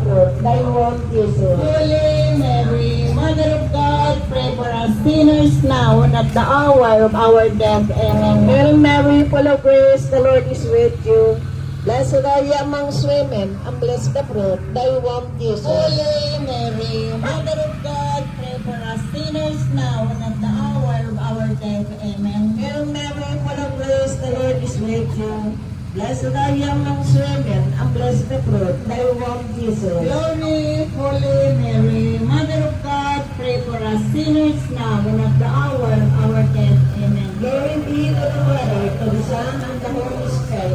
fruit, thy womb, Jesus. Holy Mary, Mother of God, pray for us sinners now and at the hour of our death. Amen. Hail Mary, full of grace, the Lord is with you. Blessed are you amongst women, and blessed the fruit, thy womb, Jesus. Holy Mary, Mother of God, pray for us sinners now and at the hour of our death. Amen. Hail Mary, full of grace, the Lord is with you. Blessed are you amongst women, and blessed the fruit, thy womb, Jesus. Glory, Holy Mary, Mother of God, pray for us sinners now and at the hour of our death. Amen. Glory be to the Father, to the Son, and the Holy Spirit.